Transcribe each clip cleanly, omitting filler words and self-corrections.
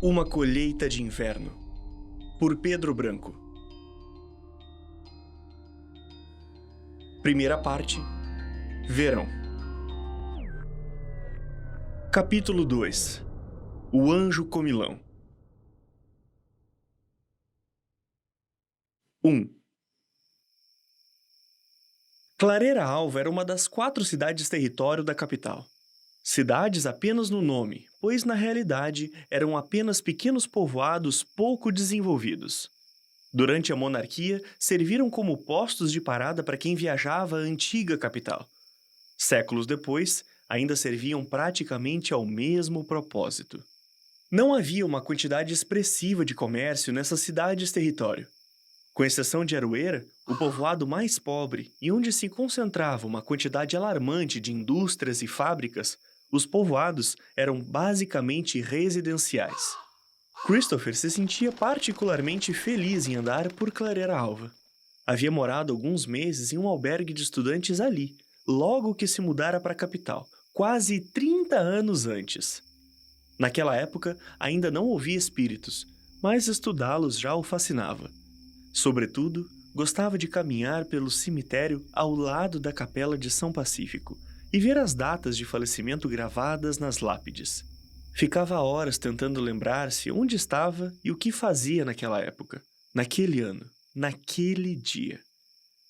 Uma colheita de inverno, por Pedro Branco. Primeira parte, Verão. Capítulo 2. O Anjo Comilão. 1. Clareira Alva era uma das 4 cidades-território da capital. Cidades apenas no nome, pois na realidade eram apenas pequenos povoados pouco desenvolvidos. Durante a monarquia, serviram como postos de parada para quem viajava à antiga capital. Séculos depois, ainda serviam praticamente ao mesmo propósito. Não havia uma quantidade expressiva de comércio nessas cidades-território. Com exceção de Aroeira, o povoado mais pobre e onde se concentrava uma quantidade alarmante de indústrias e fábricas, os povoados eram basicamente residenciais. Christopher se sentia particularmente feliz em andar por Clareira Alva. Havia morado alguns meses em um albergue de estudantes ali, logo que se mudara para a capital, quase 30 anos antes. Naquela época, ainda não ouvia espíritos, mas estudá-los já o fascinava. Sobretudo, gostava de caminhar pelo cemitério ao lado da capela de São Pacífico e ver as datas de falecimento gravadas nas lápides. Ficava horas tentando lembrar-se onde estava e o que fazia naquela época, naquele ano, naquele dia.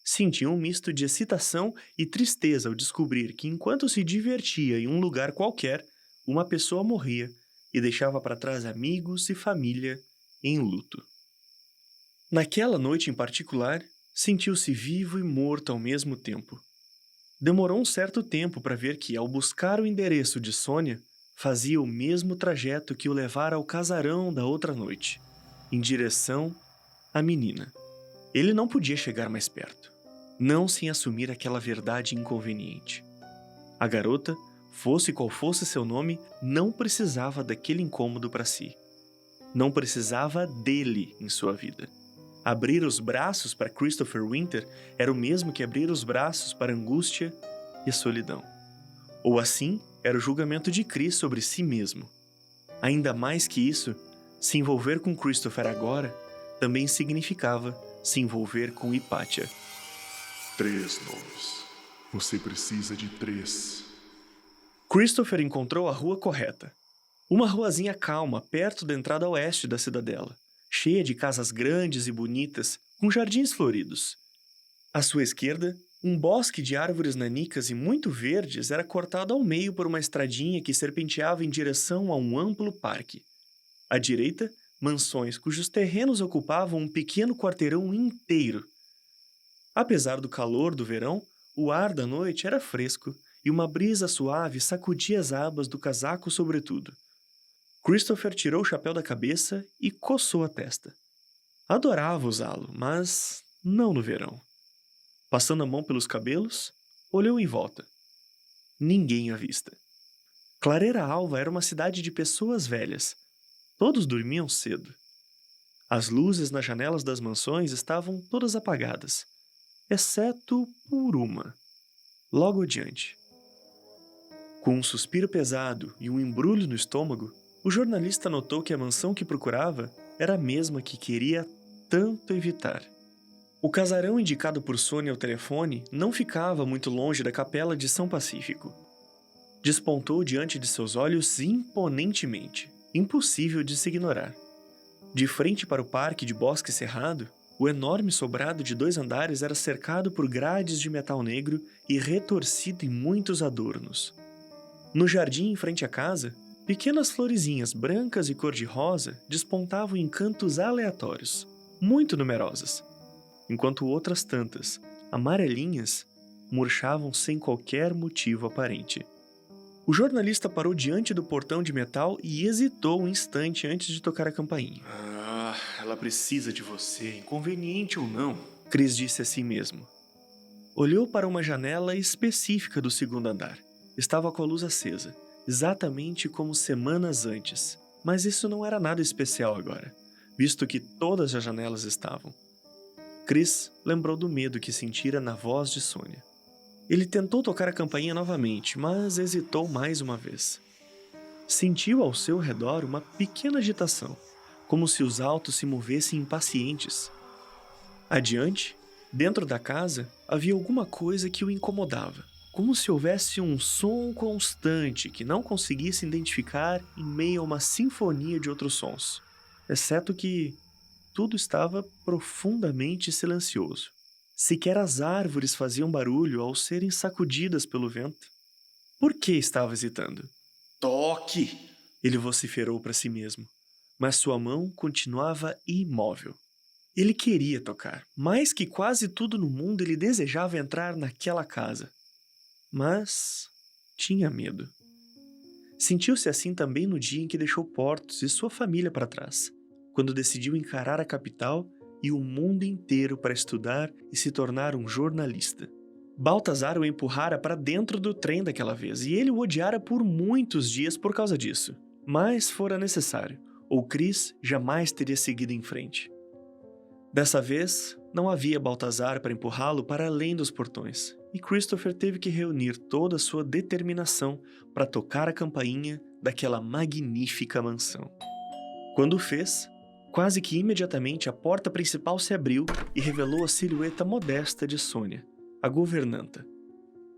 Sentia um misto de excitação e tristeza ao descobrir que enquanto se divertia em um lugar qualquer, uma pessoa morria e deixava para trás amigos e família em luto. Naquela noite em particular, sentiu-se vivo e morto ao mesmo tempo. Demorou um certo tempo para ver que, ao buscar o endereço de Sônia, fazia o mesmo trajeto que o levara ao casarão da outra noite, em direção à menina. Ele não podia chegar mais perto, não sem assumir aquela verdade inconveniente. A garota, fosse qual fosse seu nome, não precisava daquele incômodo para si. Não precisava dele em sua vida. Abrir os braços para Christopher Winter era o mesmo que abrir os braços para a angústia e a solidão. Ou assim era o julgamento de Chris sobre si mesmo. Ainda mais que isso, se envolver com Christopher agora também significava se envolver com Hipátia. 3 nomes. Você precisa de 3. Christopher encontrou a rua correta. Uma ruazinha calma perto da entrada oeste da cidadela, cheia de casas grandes e bonitas, com jardins floridos. À sua esquerda, um bosque de árvores nanicas e muito verdes era cortado ao meio por uma estradinha que serpenteava em direção a um amplo parque. À direita, mansões cujos terrenos ocupavam um pequeno quarteirão inteiro. Apesar do calor do verão, o ar da noite era fresco e uma brisa suave sacudia as abas do casaco sobretudo. Christopher tirou o chapéu da cabeça e coçou a testa. Adorava usá-lo, mas não no verão. Passando a mão pelos cabelos, olhou em volta. Ninguém à vista. Clareira Alva era uma cidade de pessoas velhas. Todos dormiam cedo. As luzes nas janelas das mansões estavam todas apagadas, exceto por uma, logo adiante. Com um suspiro pesado e um embrulho no estômago, o jornalista notou que a mansão que procurava era a mesma que queria tanto evitar. O casarão indicado por Sônia ao telefone não ficava muito longe da capela de São Pacífico. Despontou diante de seus olhos imponentemente, impossível de se ignorar. De frente para o parque de bosque cerrado, o enorme sobrado de 2 andares era cercado por grades de metal negro e retorcido em muitos adornos. No jardim em frente à casa, pequenas florezinhas brancas e cor-de-rosa despontavam em cantos aleatórios, muito numerosas, enquanto outras tantas, amarelinhas, murchavam sem qualquer motivo aparente. O jornalista parou diante do portão de metal e hesitou um instante antes de tocar a campainha. Ela precisa de você, inconveniente ou não, Chris disse a si mesmo. Olhou para uma janela específica do 2º andar. Estava com a luz acesa, exatamente como semanas antes, mas isso não era nada especial agora, visto que todas as janelas estavam. Chris lembrou do medo que sentira na voz de Sônia. Ele tentou tocar a campainha novamente, mas hesitou mais uma vez. Sentiu ao seu redor uma pequena agitação, como se os altos se movessem impacientes. Adiante, dentro da casa, havia alguma coisa que o incomodava, como se houvesse um som constante que não conseguisse identificar em meio a uma sinfonia de outros sons, exceto que tudo estava profundamente silencioso. Sequer as árvores faziam barulho ao serem sacudidas pelo vento. Por que estava hesitando? Toque! Ele vociferou para si mesmo, mas sua mão continuava imóvel. Ele queria tocar. Mais que quase tudo no mundo, ele desejava entrar naquela casa. Mas tinha medo. Sentiu-se assim também no dia em que deixou Portos e sua família para trás, quando decidiu encarar a capital e o mundo inteiro para estudar e se tornar um jornalista. Baltazar o empurrara para dentro do trem daquela vez e ele o odiara por muitos dias por causa disso. Mas fora necessário, ou Chris jamais teria seguido em frente. Dessa vez, não havia Baltazar para empurrá-lo para além dos portões, e Christopher teve que reunir toda a sua determinação para tocar a campainha daquela magnífica mansão. Quando o fez, quase que imediatamente a porta principal se abriu e revelou a silhueta modesta de Sônia, a governanta.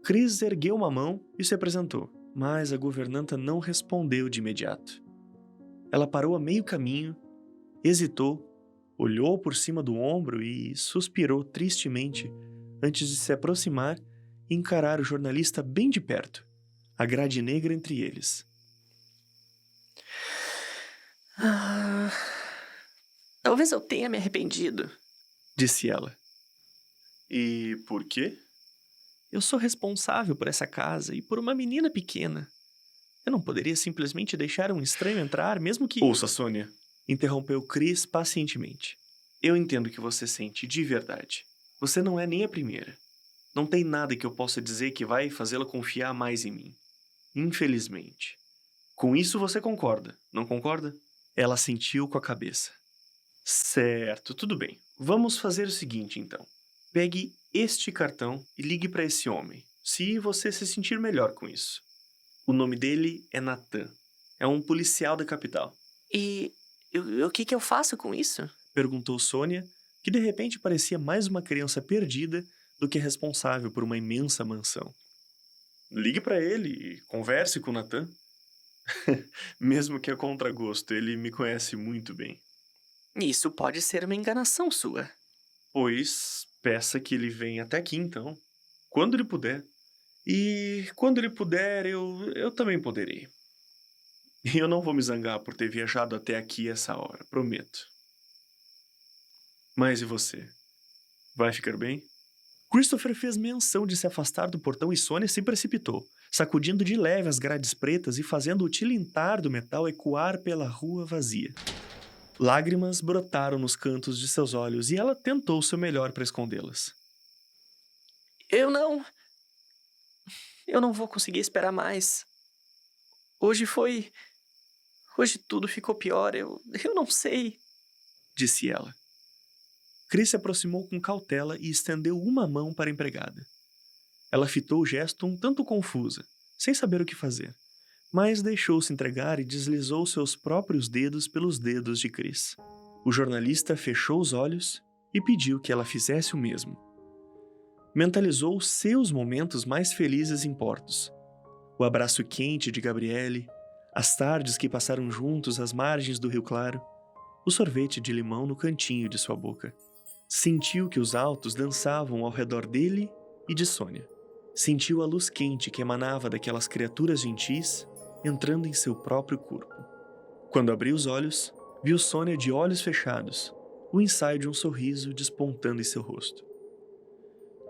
Chris ergueu uma mão e se apresentou, mas a governanta não respondeu de imediato. Ela parou a meio caminho, hesitou, olhou por cima do ombro e suspirou tristemente antes de se aproximar e encarar o jornalista bem de perto, a grade negra entre eles. Talvez eu tenha me arrependido. Disse ela. E por quê? Eu sou responsável por essa casa e por uma menina pequena. Eu não poderia simplesmente deixar um estranho entrar, mesmo que... Ouça, Sônia. Interrompeu Chris pacientemente. Eu entendo o que você sente de verdade. Você não é nem a primeira. Não tem nada que eu possa dizer que vai fazê-la confiar mais em mim. Infelizmente. Com isso você concorda, não concorda? Ela assentiu com a cabeça. Certo, tudo bem. Vamos fazer o seguinte, então. Pegue este cartão e ligue para esse homem, se você se sentir melhor com isso. O nome dele é Nathan. É um policial da capital. E o que eu faço com isso? Perguntou Sônia, que de repente parecia mais uma criança perdida do que responsável por uma imensa mansão. Ligue para ele e converse com o Nathan. Mesmo que a contragosto, ele me conhece muito bem. Isso pode ser uma enganação sua. Pois peça que ele venha até aqui então, quando ele puder. E quando ele puder, eu também poderei. E eu não vou me zangar por ter viajado até aqui essa hora, prometo. Mas e você? Vai ficar bem? Christopher fez menção de se afastar do portão e Sônia se precipitou, sacudindo de leve as grades pretas e fazendo o tilintar do metal ecoar pela rua vazia. Lágrimas brotaram nos cantos de seus olhos e ela tentou seu melhor para escondê-las. Eu não vou conseguir esperar mais. Hoje tudo ficou pior, eu não sei. Disse ela. Chris se aproximou com cautela e estendeu uma mão para a empregada. Ela fitou o gesto um tanto confusa, sem saber o que fazer, mas deixou-se entregar e deslizou seus próprios dedos pelos dedos de Chris. O jornalista fechou os olhos e pediu que ela fizesse o mesmo. Mentalizou seus momentos mais felizes em Portos. O abraço quente de Gabriele, as tardes que passaram juntos às margens do Rio Claro, o sorvete de limão no cantinho de sua boca. Sentiu que os altos dançavam ao redor dele e de Sônia. Sentiu a luz quente que emanava daquelas criaturas gentis entrando em seu próprio corpo. Quando abriu os olhos, viu Sônia de olhos fechados, o ensaio de um sorriso despontando em seu rosto.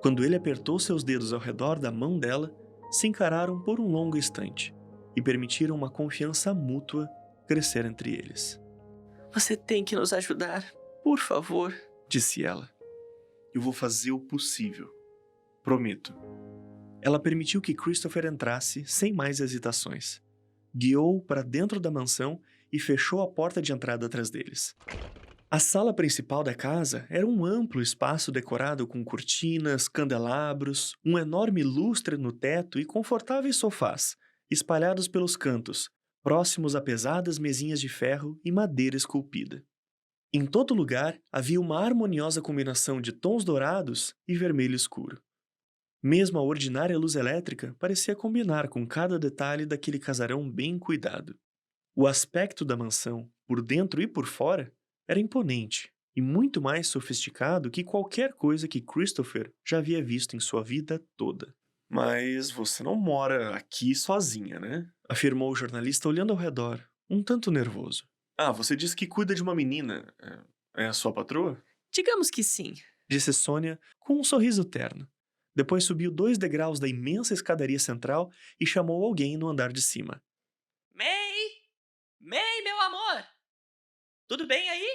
Quando ele apertou seus dedos ao redor da mão dela, se encararam por um longo instante e permitiram uma confiança mútua crescer entre eles. Você tem que nos ajudar, por favor. Disse ela. Eu vou fazer o possível. Prometo. Ela permitiu que Christopher entrasse sem mais hesitações. Guiou-o para dentro da mansão e fechou a porta de entrada atrás deles. A sala principal da casa era um amplo espaço decorado com cortinas, candelabros, um enorme lustre no teto e confortáveis sofás, espalhados pelos cantos, próximos a pesadas mesinhas de ferro e madeira esculpida. Em todo lugar havia uma harmoniosa combinação de tons dourados e vermelho escuro. Mesmo a ordinária luz elétrica parecia combinar com cada detalhe daquele casarão bem cuidado. O aspecto da mansão, por dentro e por fora, era imponente e muito mais sofisticado que qualquer coisa que Christopher já havia visto em sua vida toda. Mas você não mora aqui sozinha, né? Afirmou o jornalista olhando ao redor, um tanto nervoso. Ah, você disse que cuida de uma menina. É a sua patroa? Digamos que sim. Disse Sônia com um sorriso terno. Depois subiu 2 degraus da imensa escadaria central e chamou alguém no andar de cima. May! May, meu amor! Tudo bem aí?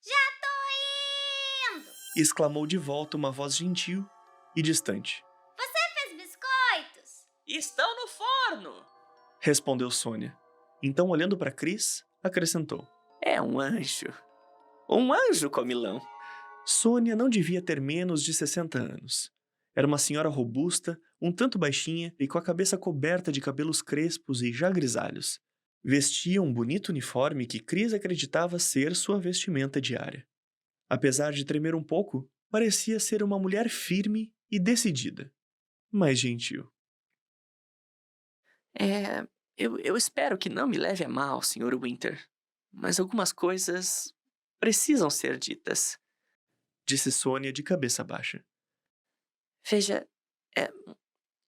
Já tô indo! Exclamou de volta uma voz gentil e distante. Você fez biscoitos? Estão no forno! Respondeu Sônia. Então, olhando para Chris, acrescentou. É um anjo. Um anjo, comilão. Sônia não devia ter menos de 60 anos. Era uma senhora robusta, um tanto baixinha e com a cabeça coberta de cabelos crespos e já grisalhos. Vestia um bonito uniforme que Chris acreditava ser sua vestimenta diária. Apesar de tremer um pouco, parecia ser uma mulher firme e decidida, mas gentil. Eu espero que não me leve a mal, Sr. Winter. Mas algumas coisas precisam ser ditas. Disse Sônia de cabeça baixa. Veja,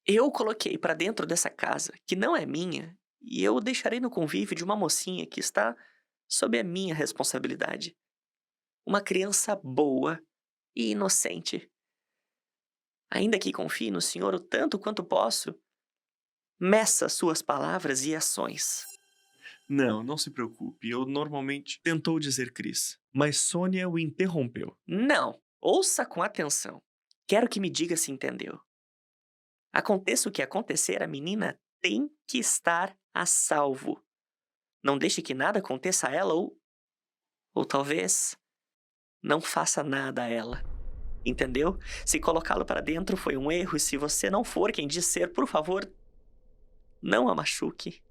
eu coloquei para dentro dessa casa, que não é minha, e eu o deixarei no convívio de uma mocinha que está sob a minha responsabilidade. Uma criança boa e inocente. Ainda que confie no senhor o tanto quanto posso, meça suas palavras e ações. Não se preocupe, eu normalmente... Tentou dizer Chris, mas Sônia o interrompeu. Não, ouça com atenção. Quero que me diga se entendeu. Aconteça o que acontecer, a menina tem que estar a salvo. Não deixe que nada aconteça a ela ou talvez não faça nada a ela. Entendeu? Se colocá-lo para dentro foi um erro e se você não for quem diz ser, por favor, não a machuque.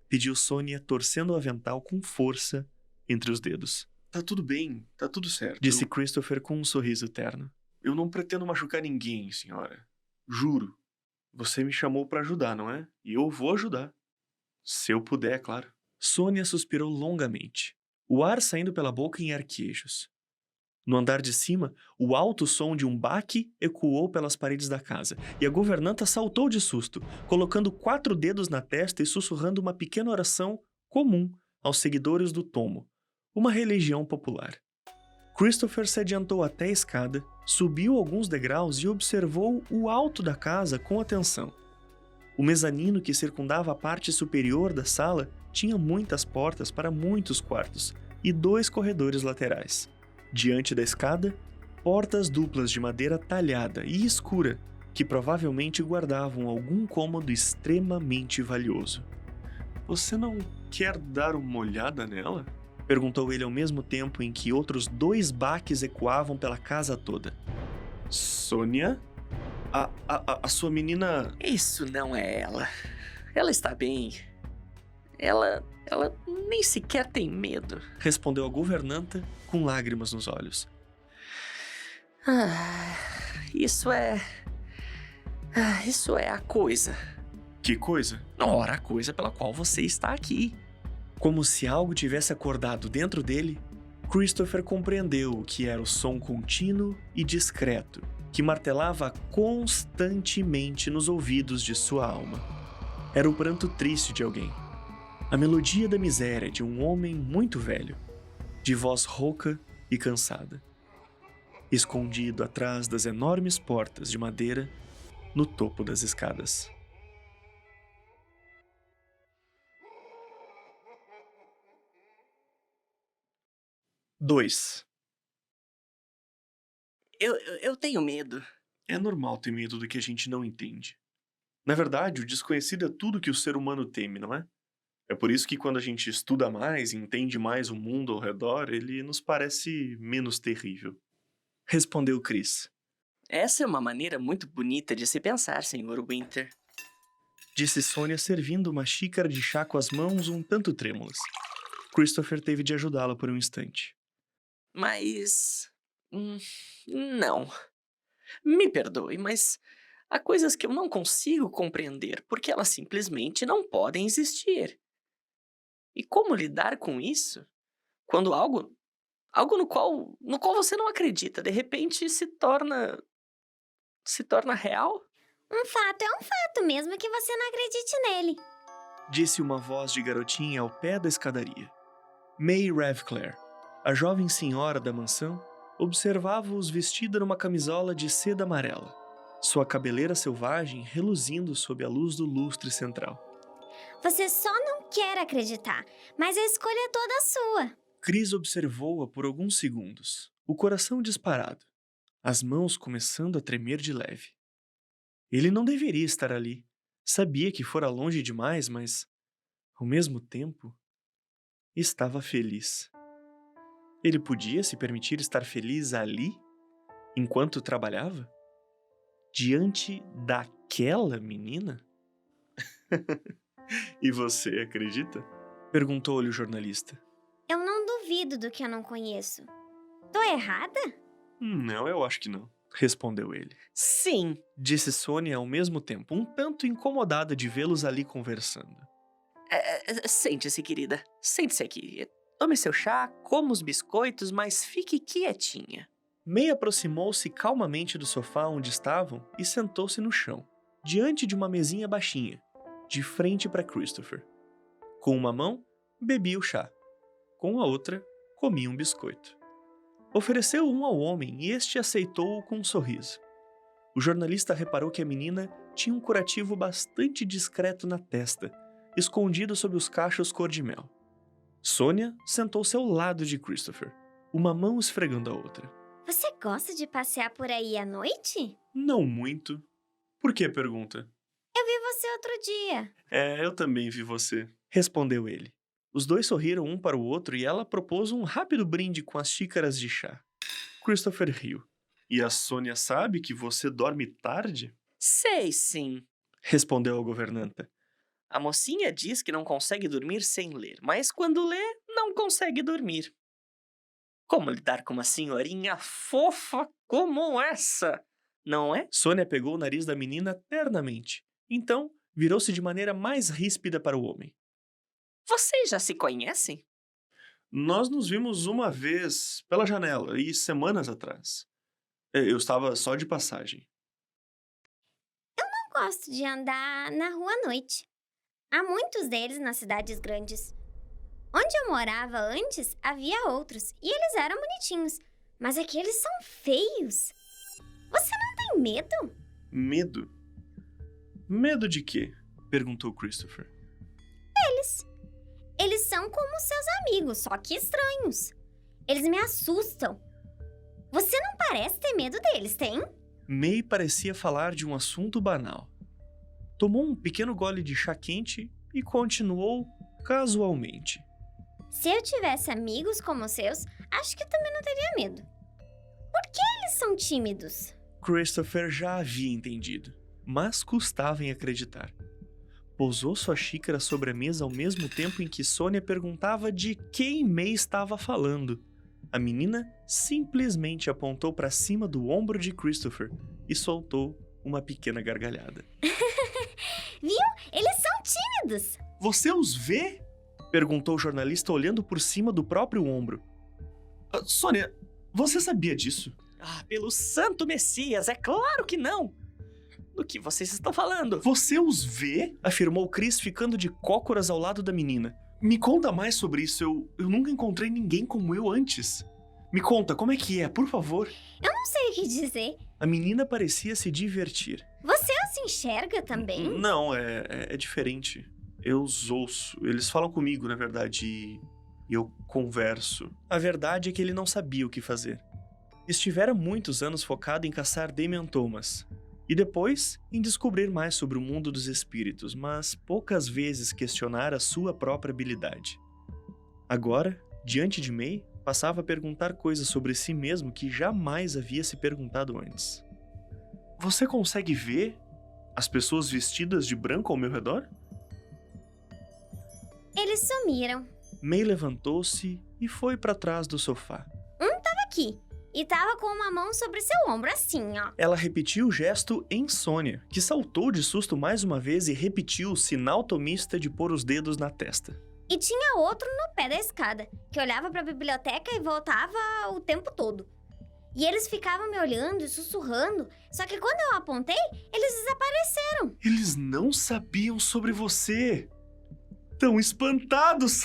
Pediu Sônia, torcendo o avental com força entre os dedos. Tá tudo bem, tá tudo certo. Disse Christopher com um sorriso terno. Eu não pretendo machucar ninguém, senhora. Juro. Você me chamou para ajudar, não é? E eu vou ajudar. Se eu puder, é claro. Sônia suspirou longamente, o ar saindo pela boca em arquejos. No andar de cima, o alto som de um baque ecoou pelas paredes da casa, e a governanta saltou de susto, colocando 4 dedos na testa e sussurrando uma pequena oração comum aos seguidores do tomo, uma religião popular. Christopher se adiantou até a escada, subiu alguns degraus e observou o alto da casa com atenção. O mezanino que circundava a parte superior da sala tinha muitas portas para muitos quartos e 2 corredores laterais. Diante da escada, portas duplas de madeira talhada e escura, que provavelmente guardavam algum cômodo extremamente valioso. Você não quer dar uma olhada nela? Perguntou ele ao mesmo tempo em que outros 2 baques ecoavam pela casa toda. Sônia? A sua menina... Isso não é ela. Ela está bem. Ela nem sequer tem medo. Respondeu a governanta com lágrimas nos olhos. Isso é a coisa. Que coisa? Ora, a coisa pela qual você está aqui. Como se algo tivesse acordado dentro dele, Christopher compreendeu o que era o som contínuo e discreto que martelava constantemente nos ouvidos de sua alma. Era o pranto triste de alguém. A melodia da miséria de um homem muito velho, de voz rouca e cansada, escondido atrás das enormes portas de madeira no topo das escadas. Dois. Eu tenho medo. É normal ter medo do que a gente não entende. Na verdade, o desconhecido é tudo que o ser humano teme, não é? É por isso que quando a gente estuda mais e entende mais o mundo ao redor, ele nos parece menos terrível. Respondeu Chris. Essa é uma maneira muito bonita de se pensar, Sr. Winter. disse Sônia, servindo uma xícara de chá com as mãos um tanto trêmulas. Christopher teve de ajudá-la por um instante. Mas. Não. Me perdoe, mas há coisas que eu não consigo compreender porque elas simplesmente não podem existir. E como lidar com isso quando algo no qual você não acredita, de repente se torna real? Um fato é um fato, mesmo que você não acredite nele. Disse uma voz de garotinha ao pé da escadaria. May Revclair, a jovem senhora da mansão, observava-os vestida numa camisola de seda amarela, sua cabeleira selvagem reluzindo sob a luz do lustre central. Você só não quer acreditar, mas a escolha é toda sua. Chris observou-a por alguns segundos, o coração disparado, as mãos começando a tremer de leve. Ele não deveria estar ali. Sabia que fora longe demais, mas, ao mesmo tempo, estava feliz. Ele podia se permitir estar feliz ali, enquanto trabalhava? Diante daquela menina? E você acredita? Perguntou-lhe o jornalista. Eu não duvido do que eu não conheço. Tô errada? Não, eu acho que não, respondeu ele. Sim, Disse Sônia ao mesmo tempo, um tanto incomodada de vê-los ali conversando. Sente-se, querida. Sente-se aqui. Tome seu chá, coma os biscoitos, mas fique quietinha. May aproximou-se calmamente do sofá onde estavam e sentou-se no chão, diante de uma mesinha baixinha, de frente para Christopher. Com uma mão, bebia o chá. Com a outra, comia um biscoito. Ofereceu um ao homem e este aceitou-o com um sorriso. O jornalista reparou que a menina tinha um curativo bastante discreto na testa, escondido sob os cachos cor-de-mel. Sônia sentou-se ao lado de Christopher, uma mão esfregando a outra. Você gosta de passear por aí à noite? Não muito. Por que pergunta? Eu vi você outro dia. Eu também vi você, respondeu ele. Os dois sorriram um para o outro e ela propôs um rápido brinde com as xícaras de chá. Christopher riu. E a Sônia sabe que você dorme tarde? Sei sim. Respondeu a governanta. A mocinha diz que não consegue dormir sem ler, mas quando lê, não consegue dormir. Como lidar com uma senhorinha fofa como essa, não é? Sônia pegou o nariz da menina ternamente. Então, virou-se de maneira mais ríspida para o homem. Vocês já se conhecem? Nós nos vimos uma vez pela janela e semanas atrás. Eu estava só de passagem. Não gosto de andar na rua à noite. Há muitos deles nas cidades grandes. Onde eu morava antes, havia outros, e eles eram bonitinhos. Mas aqueles são feios. Você não tem medo? Medo? Medo de quê? Perguntou Christopher. Eles são como seus amigos, só que estranhos. Eles me assustam. Você não parece ter medo deles, tem? May parecia falar de um assunto banal. Tomou um pequeno gole de chá quente e continuou casualmente. Se eu tivesse amigos como os seus, acho que eu também não teria medo. Por que eles são tímidos? Christopher já havia entendido, mas custava em acreditar. Pousou sua xícara sobre a mesa ao mesmo tempo em que Sônia perguntava de quem May estava falando. A menina simplesmente apontou para cima do ombro de Christopher e soltou uma pequena gargalhada. Viu? Eles são tímidos. Você os vê? Perguntou o jornalista olhando por cima do próprio ombro. Sônia, você sabia disso? Ah, pelo santo Messias, é claro que não! Do que vocês estão falando? Você os vê? Afirmou Chris, ficando de cócoras ao lado da menina. Me conta mais sobre isso, eu nunca encontrei ninguém como eu antes. Me conta, como é que é, por favor? Eu não sei o que dizer. A menina parecia se divertir. Você os enxerga também? Não, é diferente. Eu os ouço. Eles falam comigo, na verdade, e eu converso. A verdade é que ele não sabia o que fazer. Estivera muitos anos focado em caçar dementomas. E depois, em descobrir mais sobre o mundo dos espíritos, mas poucas vezes questionara sua própria habilidade. Agora, diante de May, passava a perguntar coisas sobre si mesmo que jamais havia se perguntado antes. Você consegue ver As pessoas vestidas de branco ao meu redor? Eles sumiram. May levantou-se e foi para trás do sofá. Aqui. E tava com uma mão sobre seu ombro, assim, ó. Ela repetiu o gesto em Sônia, que saltou de susto mais uma vez e repetiu o sinal tomista de pôr os dedos na testa. E tinha outro no pé da escada, que olhava pra biblioteca e voltava o tempo todo. E eles ficavam me olhando e sussurrando, só que quando eu apontei, eles desapareceram. Eles não sabiam sobre você. Tão espantados.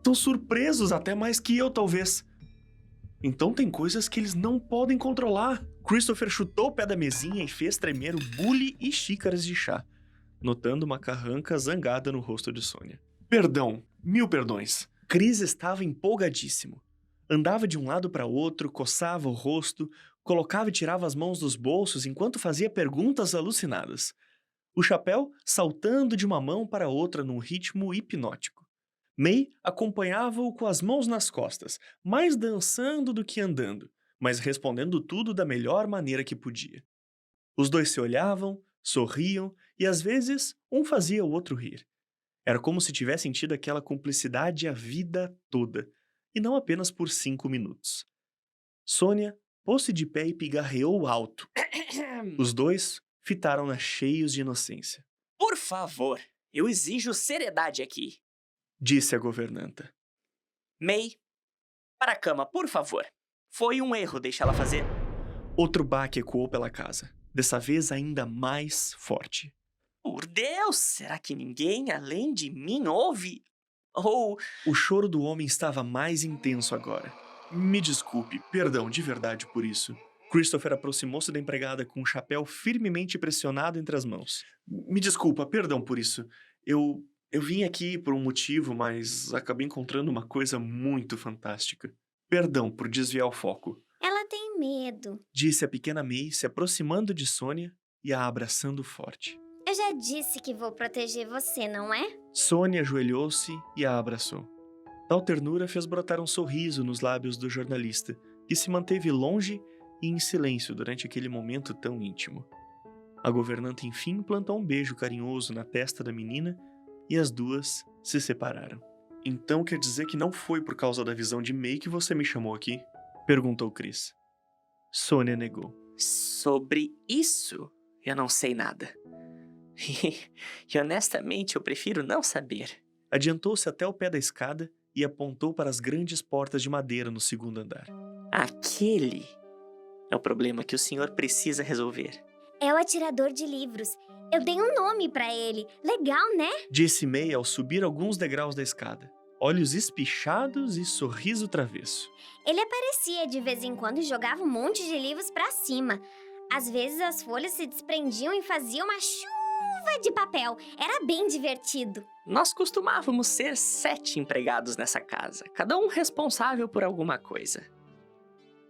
Tão surpresos até mais que eu, talvez. Então tem coisas que eles não podem controlar. Christopher chutou o pé da mesinha e fez tremer o bule e xícaras de chá, notando uma carranca zangada no rosto de Sônia. Perdão, 1000 perdões. Chris estava empolgadíssimo. Andava de um lado para outro, coçava o rosto, colocava e tirava as mãos dos bolsos enquanto fazia perguntas alucinadas. O chapéu saltando de uma mão para outra num ritmo hipnótico. May acompanhava-o com as mãos nas costas, mais dançando do que andando, mas respondendo tudo da melhor maneira que podia. Os dois se olhavam, sorriam e às vezes um fazia o outro rir. Era como se tivessem tido aquela cumplicidade a vida toda, e não apenas por 5 minutos. Sônia pôs-se de pé e pigarreou alto. Os dois fitaram-na cheios de inocência. Por favor, eu exijo seriedade aqui. Disse a governanta. May, para a cama, por favor. Foi um erro deixá-la fazer. Outro baque ecoou pela casa, dessa vez ainda mais forte. Por Deus, será que ninguém além de mim ouve? Ou... O choro do homem estava mais intenso agora. Me desculpe, perdão de verdade por isso. Christopher aproximou-se da empregada com o chapéu firmemente pressionado entre as mãos. Me desculpa, perdão por isso. Eu vim aqui por um motivo, mas acabei encontrando uma coisa muito fantástica. Perdão por desviar o foco. Ela tem medo. Disse a pequena May, se aproximando de Sônia e a abraçando forte. Eu já disse que vou proteger você, não é? Sônia ajoelhou-se e a abraçou. Tal ternura fez brotar um sorriso nos lábios do jornalista, que se manteve longe e em silêncio durante aquele momento tão íntimo. A governanta enfim plantou um beijo carinhoso na testa da menina e as duas se separaram. Então quer dizer que não foi por causa da visão de May que você me chamou aqui? Perguntou Chris. Sônia negou. Sobre isso, eu não sei nada. E honestamente, eu prefiro não saber. Adiantou-se até o pé da escada e apontou para as grandes portas de madeira no segundo andar. Aquele é o problema que o senhor precisa resolver. É o atirador de livros. Eu dei um nome pra ele. Legal, né? Disse May ao subir alguns degraus da escada. Olhos espichados e sorriso travesso. Ele aparecia de vez em quando e jogava um monte de livros pra cima. Às vezes as folhas se desprendiam e fazia uma chuva de papel. Era bem divertido. Nós costumávamos ser 7 empregados nessa casa, cada um responsável por alguma coisa.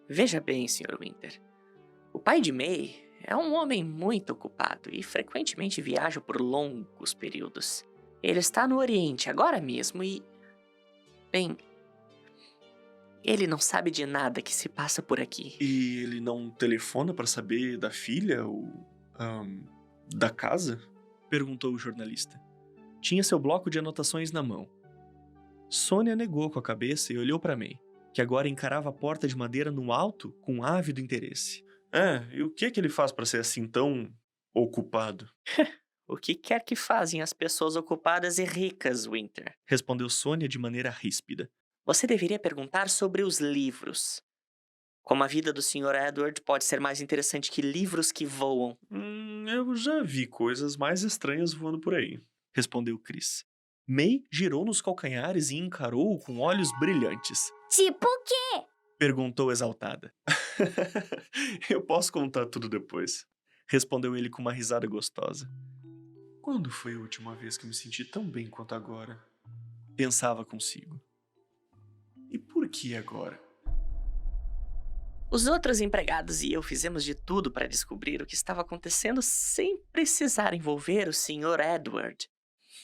Veja bem, Sr. Winter. O pai de May é um homem muito ocupado e frequentemente viaja por longos períodos. Ele está no Oriente agora mesmo e... Bem, ele não sabe de nada que se passa por aqui. E ele não telefona para saber da filha ou... da casa? Perguntou o jornalista. Tinha seu bloco de anotações na mão. Sônia negou com a cabeça e olhou para May, que agora encarava a porta de madeira no alto com ávido interesse. E o que ele faz para ser assim tão ocupado? O que quer que fazem as pessoas ocupadas e ricas, Winter? Respondeu Sônia de maneira ríspida. Você deveria perguntar sobre os livros. Como a vida do Sr. Edward pode ser mais interessante que livros que voam. Eu já vi coisas mais estranhas voando por aí, respondeu Chris. May girou nos calcanhares e encarou-o com olhos brilhantes. Tipo o quê? Perguntou exaltada. Eu posso contar tudo depois, respondeu ele com uma risada gostosa. Quando foi a última vez que me senti tão bem quanto agora? Pensava consigo. E por que agora? Os outros empregados e eu fizemos de tudo para descobrir o que estava acontecendo sem precisar envolver o Sr. Edward.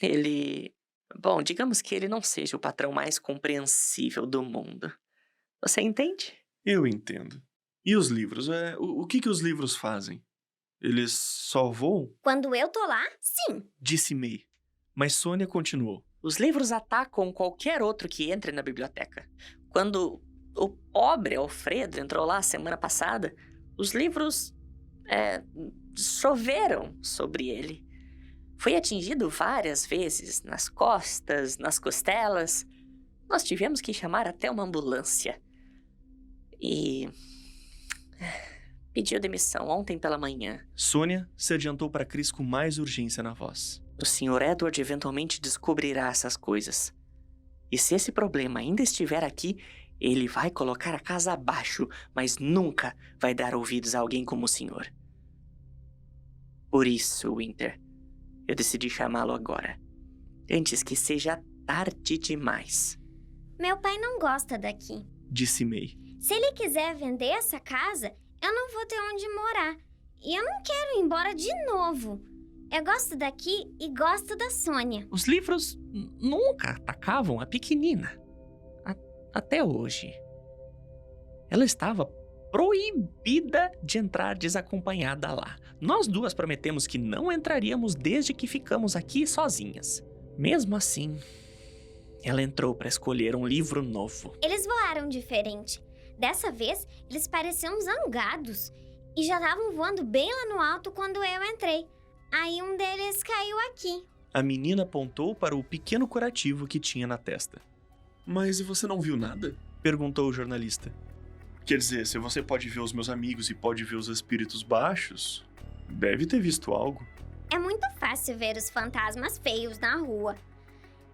Ele... Bom, digamos que ele não seja o patrão mais compreensível do mundo. Você entende? Eu entendo. E os livros? O que os livros fazem? Eles só voam? Quando eu tô lá, sim. Disse May. Mas Sônia continuou. Os livros atacam qualquer outro que entre na biblioteca. Quando o pobre Alfredo entrou lá semana passada, os livros choveram sobre ele. Foi atingido várias vezes, nas costas, nas costelas. Nós tivemos que chamar até uma ambulância. E pediu demissão ontem pela manhã. Sônia se adiantou para Chris com mais urgência na voz. O Sr. Edward eventualmente descobrirá essas coisas. E se esse problema ainda estiver aqui, ele vai colocar a casa abaixo, mas nunca vai dar ouvidos a alguém como o senhor. Por isso, Winter, eu decidi chamá-lo agora, antes que seja tarde demais. Meu pai não gosta daqui. Disse May. Se ele quiser vender essa casa, eu não vou ter onde morar. E eu não quero ir embora de novo. Eu gosto daqui e gosto da Sônia. Os livros nunca atacavam a pequenina. Até hoje. Ela estava proibida de entrar desacompanhada lá. Nós duas prometemos que não entraríamos desde que ficamos aqui sozinhas. Mesmo assim, ela entrou para escolher um livro novo. Eles voaram diferente. Dessa vez, eles pareciam zangados. E já estavam voando bem lá no alto quando eu entrei. Aí um deles caiu aqui. A menina apontou para o pequeno curativo que tinha na testa. Mas você não viu nada? Perguntou o jornalista. Quer dizer, se você pode ver os meus amigos e pode ver os espíritos baixos, deve ter visto algo. É muito fácil ver os fantasmas feios na rua.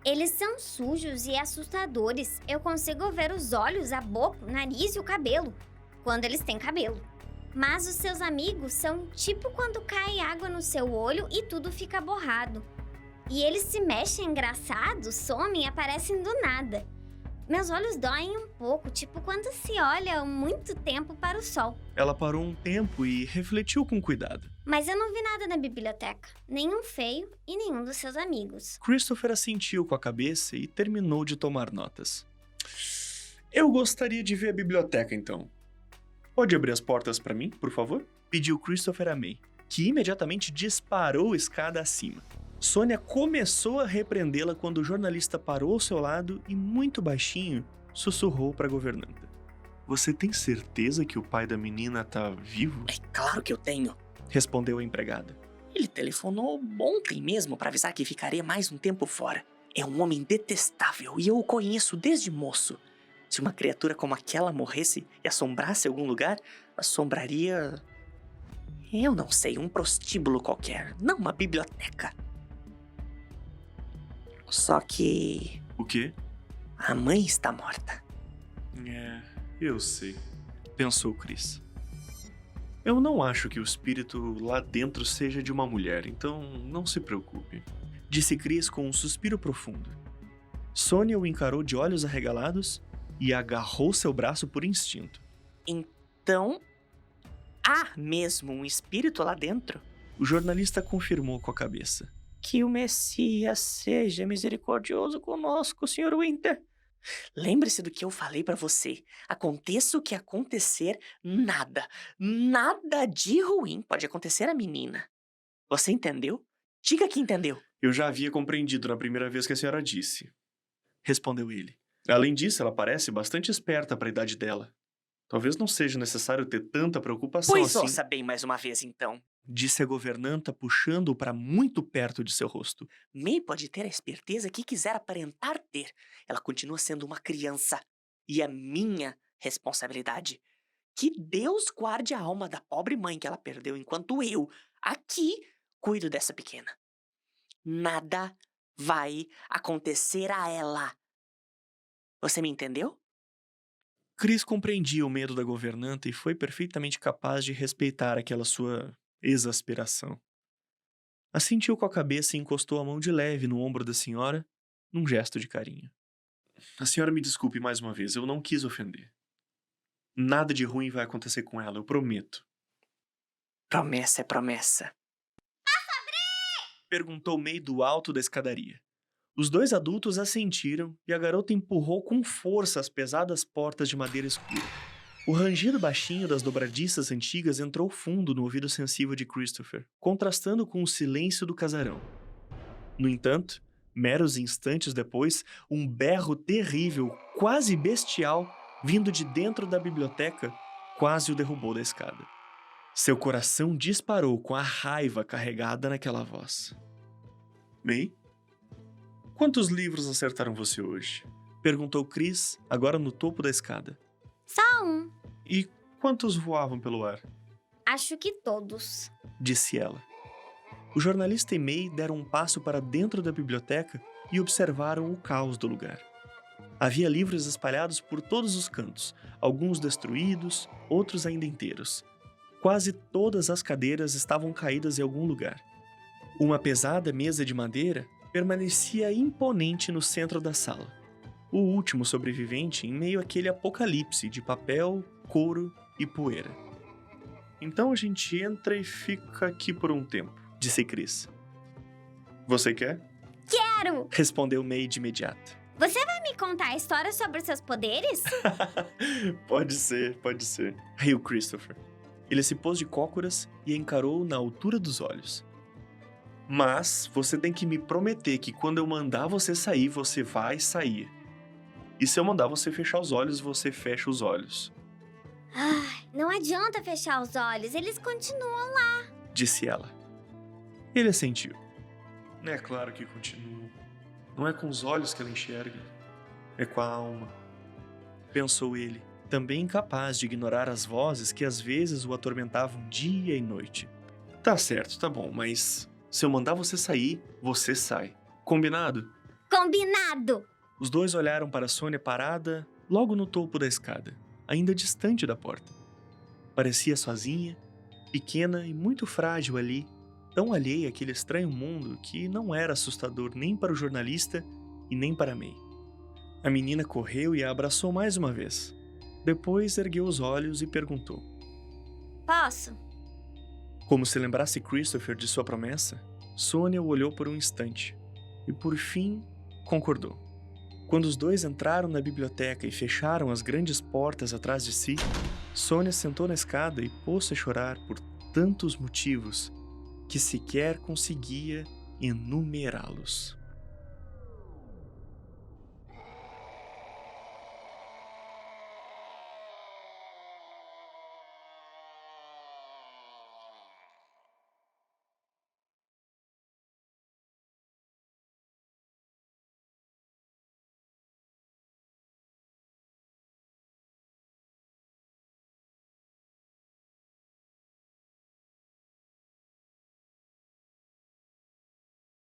Eles são sujos e assustadores. Eu consigo ver os olhos, a boca, o nariz e o cabelo, quando eles têm cabelo. Mas os seus amigos são tipo quando cai água no seu olho e tudo fica borrado. E eles se mexem engraçados, somem e aparecem do nada. Meus olhos doem um pouco, tipo quando se olha muito tempo para o sol. Ela parou um tempo e refletiu com cuidado. Mas eu não vi nada na biblioteca. Nenhum feio e nenhum dos seus amigos. Christopher assentiu com a cabeça e terminou de tomar notas. Eu gostaria de ver a biblioteca, então. Pode abrir as portas para mim, por favor? Pediu Christopher a May, que imediatamente disparou escada acima. Sônia começou a repreendê-la quando o jornalista parou ao seu lado e, muito baixinho, sussurrou para a governanta. Você tem certeza que o pai da menina tá vivo? É claro que eu tenho. Respondeu a empregada. Ele telefonou ontem mesmo para avisar que ficaria mais um tempo fora. É um homem detestável e eu o conheço desde moço. Se uma criatura como aquela morresse e assombrasse algum lugar, assombraria... Eu não sei, um prostíbulo qualquer, não uma biblioteca. Só que... O quê? A mãe está morta. Eu sei. Pensou Chris. Eu não acho que o espírito lá dentro seja de uma mulher, então não se preocupe. Disse Chris com um suspiro profundo. Sônia o encarou de olhos arregalados e agarrou seu braço por instinto. Então, há mesmo um espírito lá dentro? O jornalista confirmou com a cabeça. Que o Messias seja misericordioso conosco, Sr. Winter. Lembre-se do que eu falei pra você. Aconteça o que acontecer, nada de ruim pode acontecer à menina. Você entendeu? Diga que entendeu. Eu já havia compreendido na primeira vez que a senhora disse. Respondeu ele. Além disso, ela parece bastante esperta para a idade dela. Talvez não seja necessário ter tanta preocupação Pois assim. ouça bem mais uma vez, então. Disse a governanta, puxando-o para muito perto de seu rosto. May pode ter a esperteza que quiser aparentar ter. Ela continua sendo uma criança. E é minha responsabilidade. Que Deus guarde a alma da pobre mãe que ela perdeu enquanto eu, aqui, cuido dessa pequena. Nada vai acontecer a ela. Você me entendeu? Chris compreendia o medo da governanta e foi perfeitamente capaz de respeitar aquela sua exasperação. Assentiu com a cabeça e encostou a mão de leve no ombro da senhora, num gesto de carinho. A senhora me desculpe mais uma vez, eu não quis ofender. Nada de ruim vai acontecer com ela, eu prometo. Promessa é promessa. Perguntou May do alto da escadaria. Os dois adultos assentiram e a garota empurrou com força as pesadas portas de madeira escura. O rangido baixinho das dobradiças antigas entrou fundo no ouvido sensível de Christopher, contrastando com o silêncio do casarão. No entanto, meros instantes depois, um berro terrível, quase bestial, vindo de dentro da biblioteca, quase o derrubou da escada. Seu coração disparou com a raiva carregada naquela voz. May? Quantos livros acertaram você hoje? Perguntou Chris, agora no topo da escada. Só um. E quantos voavam pelo ar? Acho que todos. Disse ela. O jornalista e May deram um passo para dentro da biblioteca e observaram o caos do lugar. Havia livros espalhados por todos os cantos, alguns destruídos, outros ainda inteiros. Quase todas as cadeiras estavam caídas em algum lugar. Uma pesada mesa de madeira permanecia imponente no centro da sala. O último sobrevivente em meio àquele apocalipse de papel, couro e poeira. Então a gente entra e fica aqui por um tempo, Disse Chris. Você quer? Quero! Respondeu May de imediato. Você vai me contar a história sobre os seus poderes? Pode ser. Riu Christopher. Ele se pôs de cócoras e a encarou na altura dos olhos. Mas você tem que me prometer que quando eu mandar você sair, você vai sair. E se eu mandar você fechar os olhos, você fecha os olhos. Ai, não adianta fechar os olhos, eles continuam lá. Disse ela. Ele assentiu. É claro que continua. Não é com os olhos que ela enxerga, é com a alma. Pensou ele, também incapaz de ignorar as vozes que às vezes o atormentavam dia e noite. Tá certo, tá bom, mas se eu mandar você sair, você sai. Combinado? Combinado! Os dois olharam para Sônia parada logo no topo da escada, ainda distante da porta. Parecia sozinha, pequena e muito frágil ali, tão alheia àquele estranho mundo que não era assustador nem para o jornalista e nem para May. A menina correu e a abraçou mais uma vez. Depois ergueu os olhos e perguntou. Posso? Como se lembrasse Christopher de sua promessa, Sônia o olhou por um instante e, por fim, concordou. Quando os dois entraram na biblioteca e fecharam as grandes portas atrás de si, Sônia sentou na escada e pôs-se a chorar por tantos motivos que sequer conseguia enumerá-los.